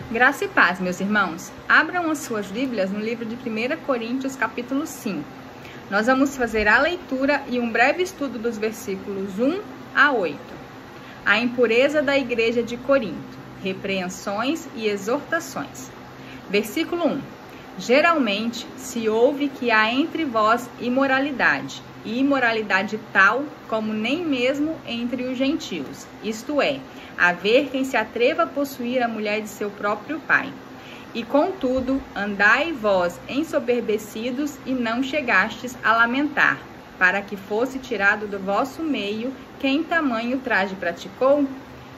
Graça e paz, meus irmãos. Abram as suas Bíblias no livro de 1 Coríntios, capítulo 5. Nós vamos fazer a leitura e um breve estudo dos versículos 1 a 8. A impureza da igreja de Corinto, repreensões e exortações. Versículo 1. Geralmente se ouve que há entre vós imoralidade, e imoralidade tal como nem mesmo entre os gentios, isto é, haver quem se atreva a possuir a mulher de seu próprio pai. E contudo, andai vós ensoberbecidos e não chegastes a lamentar, para que fosse tirado do vosso meio quem tamanho traje praticou?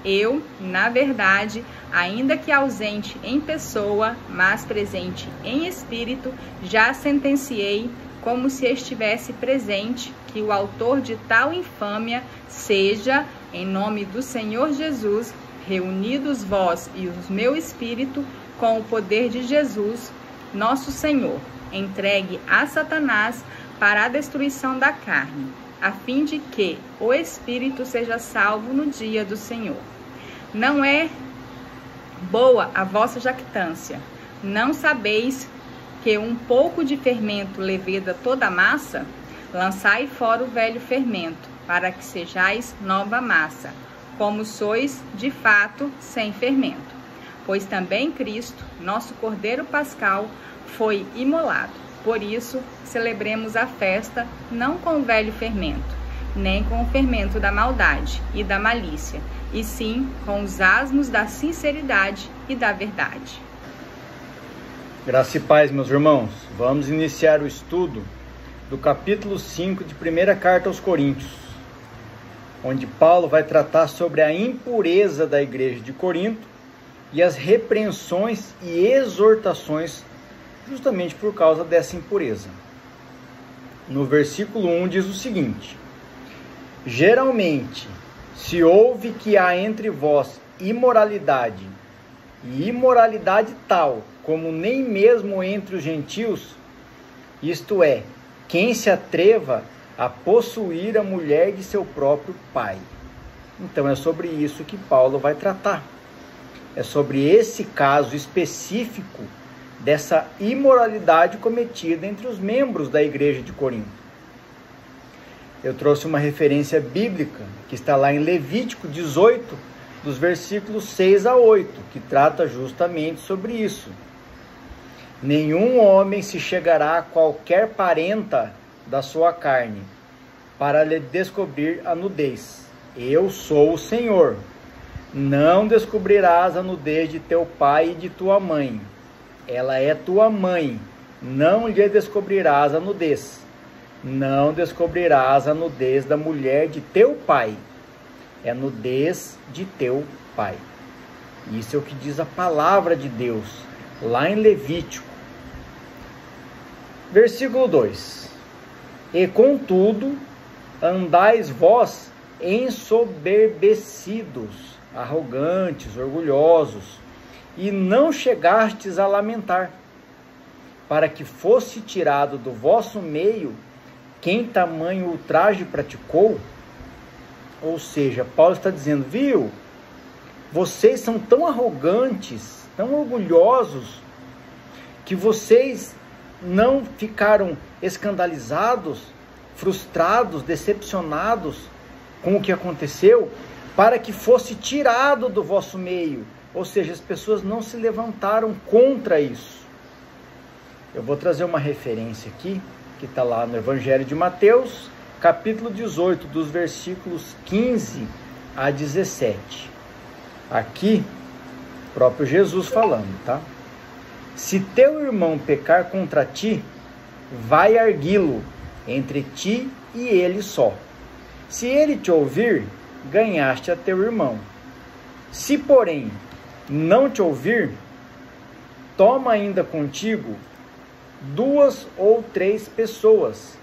Eu, na verdade, ainda que ausente em pessoa, mas presente em espírito, já sentenciei, como se estivesse presente, que o autor de tal infâmia seja, em nome do Senhor Jesus, reunidos vós e o meu espírito, com o poder de Jesus, nosso Senhor, entregue a Satanás para a destruição da carne, a fim de que o espírito seja salvo no dia do Senhor. Não é boa a vossa jactância. Não sabeis que um pouco de fermento leveda toda a massa? Lançai fora o velho fermento, para que sejais nova massa, como sois de fato sem fermento. Pois também Cristo, nosso Cordeiro Pascal, foi imolado. Por isso, celebremos a festa não com o velho fermento, nem com o fermento da maldade e da malícia, e sim com os asmos da sinceridade e da verdade. Graça e paz, meus irmãos. Vamos iniciar o estudo do capítulo 5 de 1ª Carta aos Coríntios, onde Paulo vai tratar sobre a impureza da igreja de Corinto e as repreensões e exortações justamente por causa dessa impureza. No versículo 1 diz o seguinte: geralmente se ouve que há entre vós imoralidade, e imoralidade tal como nem mesmo entre os gentios, isto é, quem se atreva a possuir a mulher de seu próprio pai. Então é sobre isso que Paulo vai tratar. É sobre esse caso específico dessa imoralidade cometida entre os membros da igreja de Corinto. Eu trouxe uma referência bíblica que está lá em Levítico 18, dos versículos 6 a 8, que trata justamente sobre isso. Nenhum homem se chegará a qualquer parenta da sua carne, para lhe descobrir a nudez. Eu sou o Senhor. Não descobrirás a nudez de teu pai e de tua mãe. Ela é tua mãe. Não lhe descobrirás a nudez. Não descobrirás a nudez da mulher de teu pai. É nudez de teu pai. Isso é o que diz a palavra de Deus, lá em Levítico. Versículo 2. E contudo, andais vós ensoberbecidos, arrogantes, orgulhosos, e não chegastes a lamentar, para que fosse tirado do vosso meio quem tamanho ultraje praticou. Ou seja, Paulo está dizendo, viu? Vocês são tão arrogantes, tão orgulhosos, que vocês não ficaram escandalizados, frustrados, decepcionados com o que aconteceu, para que fosse tirado do vosso meio. Ou seja, as pessoas não se levantaram contra isso. Eu vou trazer uma referência aqui, que está lá no Evangelho de Mateus, capítulo 18, dos versículos 15 a 17. Aqui, próprio Jesus falando, tá? Se teu irmão pecar contra ti, vai arguí-lo entre ti e ele só. Se ele te ouvir, ganhaste a teu irmão. Se, porém, não te ouvir, toma ainda contigo 2 ou 3 pessoas,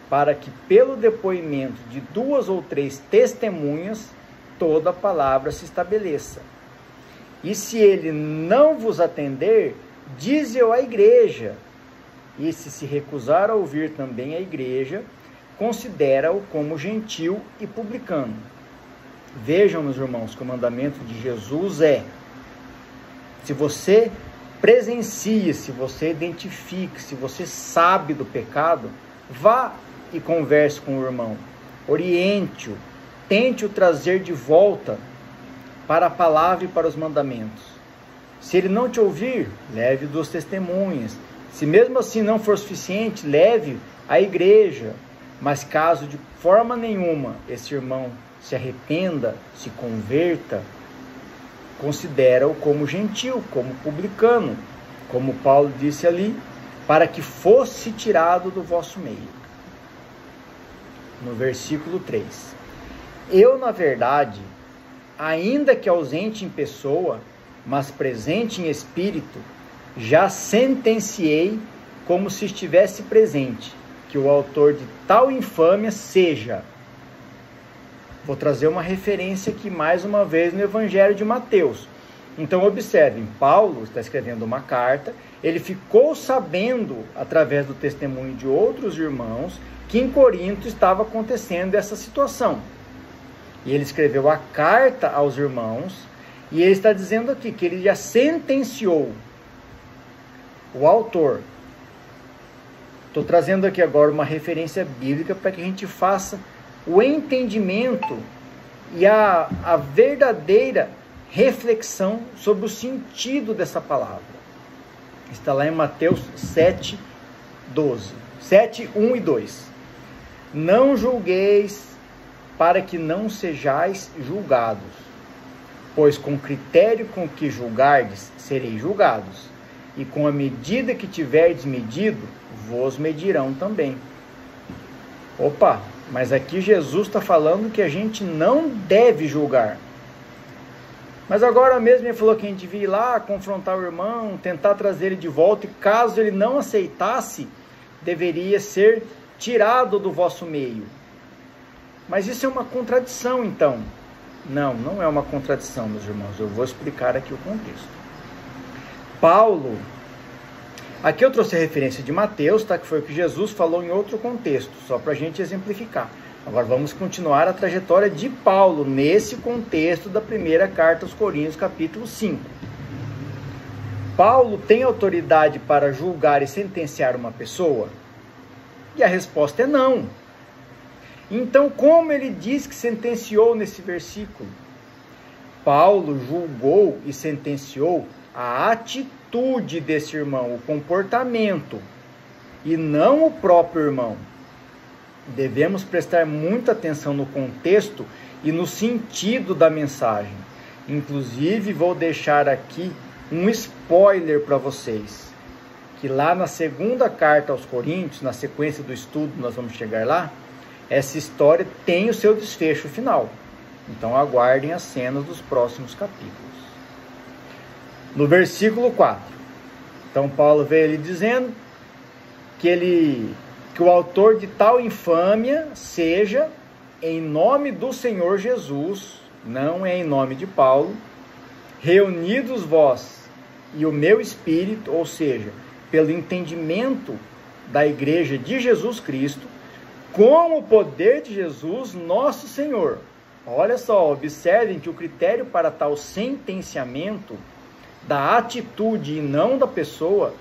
para que pelo depoimento de 2 ou 3 testemunhas, toda a palavra se estabeleça. E se ele não vos atender, dize-o à igreja. E se recusar a ouvir também a igreja, considera-o como gentil e publicano. Vejam, meus irmãos, que o mandamento de Jesus é: Se você presencia, se você identifica, se você sabe do pecado, vá e converse com o irmão, oriente-o, tente-o trazer de volta para a palavra e para os mandamentos. Se ele não te ouvir, leve 2 testemunhas. Se mesmo assim não for suficiente, leve à igreja. Mas caso de forma nenhuma esse irmão se arrependa, se converta, considera-o como gentil, como publicano, como Paulo disse ali, para que fosse tirado do vosso meio. No versículo 3. Eu, na verdade, ainda que ausente em pessoa, mas presente em espírito, já sentenciei como se estivesse presente, que o autor de tal infâmia seja. Vou trazer uma referência aqui mais uma vez no Evangelho de Mateus. Então observem, Paulo está escrevendo uma carta, ele ficou sabendo, através do testemunho de outros irmãos, que em Corinto estava acontecendo essa situação. E ele escreveu a carta aos irmãos, e ele está dizendo aqui que ele já sentenciou o autor. Estou trazendo aqui agora uma referência bíblica para que a gente faça o entendimento e a verdadeira reflexão sobre o sentido dessa palavra. Está lá em Mateus 7, 1 e 2. Não julgueis para que não sejais julgados, pois com o critério com que julgardes, sereis julgados, e com a medida que tiverdes medido, vos medirão também. Opa, mas aqui Jesus está falando que a gente não deve julgar. Mas agora mesmo ele falou que a gente devia ir lá confrontar o irmão, tentar trazer ele de volta, e caso ele não aceitasse, deveria ser tirado do vosso meio. Mas isso é uma contradição, então? Não, não é uma contradição, meus irmãos. Eu vou explicar aqui o contexto. Paulo, aqui eu trouxe a referência de Mateus, tá? Que foi o que Jesus falou em outro contexto, só para a gente exemplificar. Agora vamos continuar a trajetória de Paulo, nesse contexto da primeira carta aos Coríntios, capítulo 5. Paulo tem autoridade para julgar e sentenciar uma pessoa? E a resposta é não. Então, como ele diz que sentenciou nesse versículo? Paulo julgou e sentenciou a atitude desse irmão, o comportamento, e não o próprio irmão. Devemos prestar muita atenção no contexto e no sentido da mensagem. Inclusive, vou deixar aqui um spoiler para vocês, que lá na segunda carta aos Coríntios, na sequência do estudo, nós vamos chegar lá, essa história tem o seu desfecho final. Então aguardem as cenas dos próximos capítulos. No versículo 4, então Paulo veio ali dizendo que o autor de tal infâmia seja em nome do Senhor Jesus, não é em nome de Paulo, reunidos vós e o meu espírito, ou seja, pelo entendimento da igreja de Jesus Cristo, com o poder de Jesus, nosso Senhor. Olha só, observem que o critério para tal sentenciamento da atitude e não da pessoa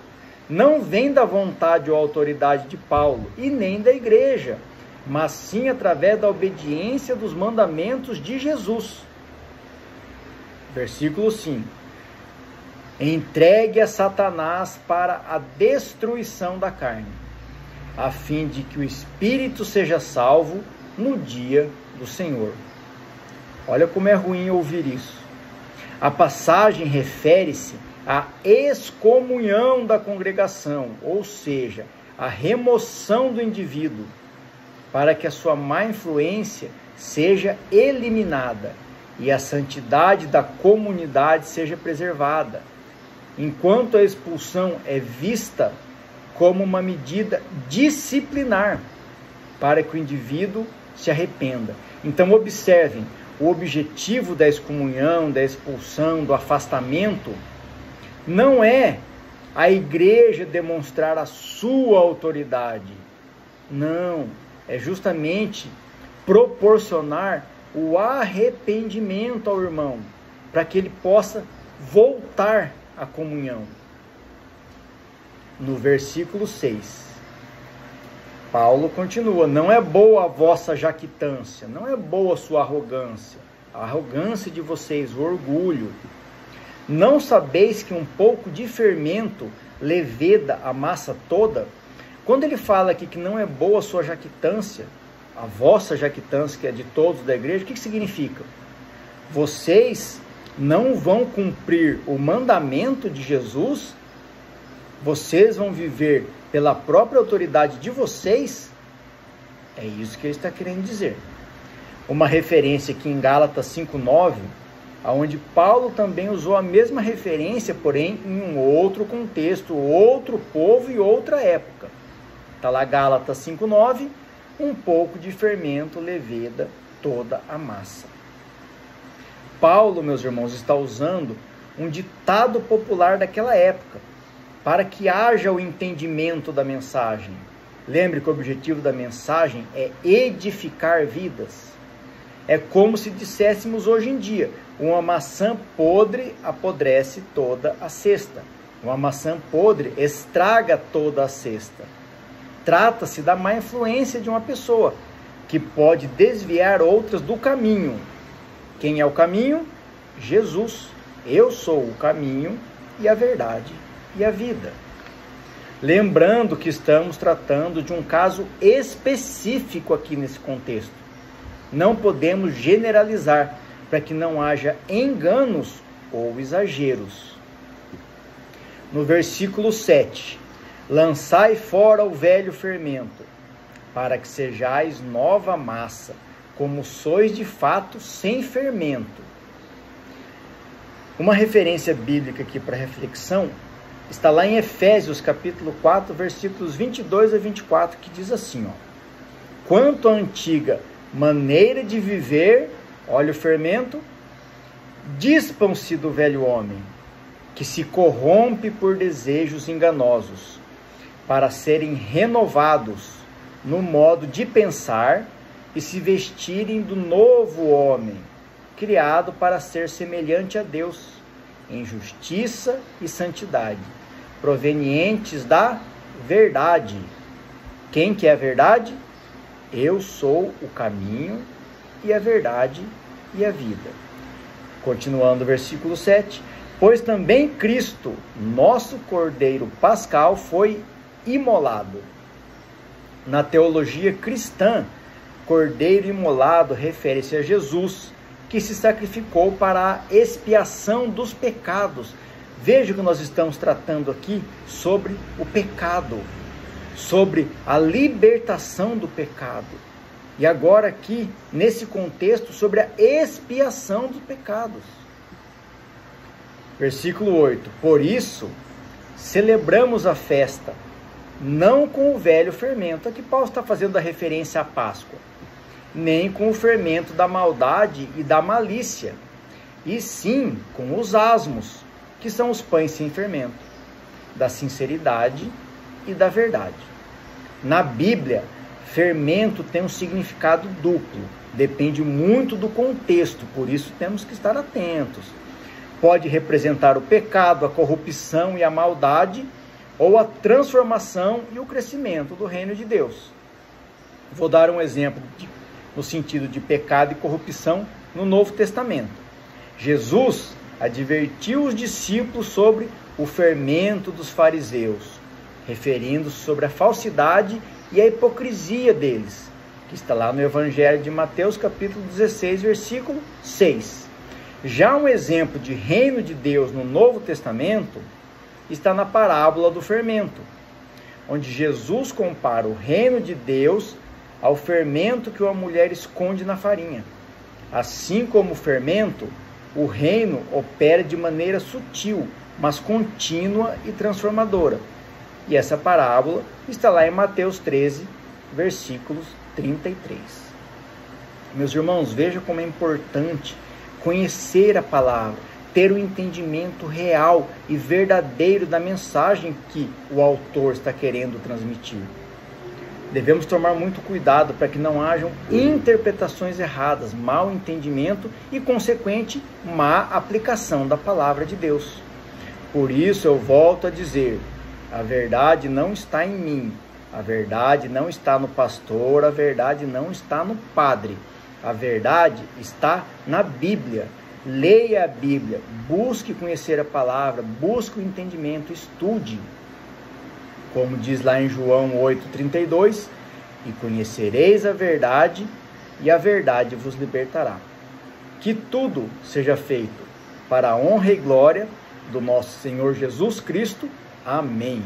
não vem da vontade ou autoridade de Paulo e nem da igreja, mas sim através da obediência dos mandamentos de Jesus. Versículo 5. Entregue a Satanás para a destruição da carne, a fim de que o espírito seja salvo no dia do Senhor. Olha como é ruim ouvir isso. A passagem refere-se à excomunhão da congregação, ou seja, a remoção do indivíduo, para que a sua má influência seja eliminada e a santidade da comunidade seja preservada, enquanto a expulsão é vista como uma medida disciplinar para que o indivíduo se arrependa. Então observem, o objetivo da excomunhão, da expulsão, do afastamento, não é a igreja demonstrar a sua autoridade. Não, é justamente proporcionar o arrependimento ao irmão, para que ele possa voltar a comunhão. No versículo 6, Paulo continua: não é boa a vossa jactância, não é boa a sua arrogância, a arrogância de vocês, o orgulho. Não sabeis que um pouco de fermento leveda a massa toda? Quando ele fala aqui que não é boa a sua jactância, a vossa jactância, que é de todos da igreja, o que significa? Vocês não vão cumprir o mandamento de Jesus? Vocês vão viver pela própria autoridade de vocês? É isso que ele está querendo dizer. Uma referência aqui em Gálatas 5:9, onde Paulo também usou a mesma referência, porém em um outro contexto, outro povo e outra época. Está lá Gálatas 5:9, um pouco de fermento leveda toda a massa. Paulo, meus irmãos, está usando um ditado popular daquela época, para que haja o entendimento da mensagem. Lembre que o objetivo da mensagem é edificar vidas. É como se disséssemos hoje em dia: uma maçã podre apodrece toda a cesta. Uma maçã podre estraga toda a cesta. Trata-se da má influência de uma pessoa, que pode desviar outras do caminho. Quem é o caminho? Jesus. Eu sou o caminho e a verdade e a vida. Lembrando que estamos tratando de um caso específico aqui nesse contexto. Não podemos generalizar, para que não haja enganos ou exageros. No versículo 7, lançai fora o velho fermento, para que sejais nova massa, como sois de fato sem fermento. Uma referência bíblica aqui para reflexão está lá em Efésios capítulo 4, versículos 22 a 24, que diz assim, quanto à antiga maneira de viver, olha o fermento, dispam-se do velho homem, que se corrompe por desejos enganosos, para serem renovados no modo de pensar e se vestirem do novo homem, criado para ser semelhante a Deus, em justiça e santidade, provenientes da verdade. Quem que é a verdade? Eu sou o caminho e a verdade e a vida. Continuando o versículo 7, pois também Cristo, nosso Cordeiro Pascal, foi imolado. Na teologia cristã, Cordeiro imolado refere-se a Jesus, que se sacrificou para a expiação dos pecados. Veja que nós estamos tratando aqui sobre o pecado, sobre a libertação do pecado. E agora aqui, nesse contexto, sobre a expiação dos pecados. Versículo 8. Por isso, celebramos a festa, não com o velho fermento. Aqui Paulo está fazendo a referência à Páscoa. Nem com o fermento da maldade e da malícia, e sim com os asmos, que são os pães sem fermento, da sinceridade e da verdade. Na Bíblia, fermento tem um significado duplo, depende muito do contexto, por isso temos que estar atentos. Pode representar o pecado, a corrupção e a maldade, ou a transformação e o crescimento do reino de Deus. Vou dar um exemplo no sentido de pecado e corrupção no Novo Testamento. Jesus advertiu os discípulos sobre o fermento dos fariseus, referindo-se sobre a falsidade e a hipocrisia deles, que está lá no Evangelho de Mateus, capítulo 16, versículo 6. Já um exemplo de reino de Deus no Novo Testamento está na parábola do fermento, onde Jesus compara o reino de Deus ao fermento que uma mulher esconde na farinha. Assim como o fermento, o reino opera de maneira sutil, mas contínua e transformadora. E essa parábola está lá em Mateus 13, versículos 33. Meus irmãos, vejam como é importante conhecer a palavra, ter o entendimento real e verdadeiro da mensagem que o autor está querendo transmitir. Devemos tomar muito cuidado para que não hajam interpretações erradas, mau entendimento e consequente má aplicação da palavra de Deus. Por isso eu volto a dizer, a verdade não está em mim, a verdade não está no pastor, a verdade não está no padre, a verdade está na Bíblia. Leia a Bíblia, busque conhecer a palavra, busque o entendimento, estude. Como diz lá em João 8,32, e conhecereis a verdade, e a verdade vos libertará. Que tudo seja feito para a honra e glória do nosso Senhor Jesus Cristo. Amém.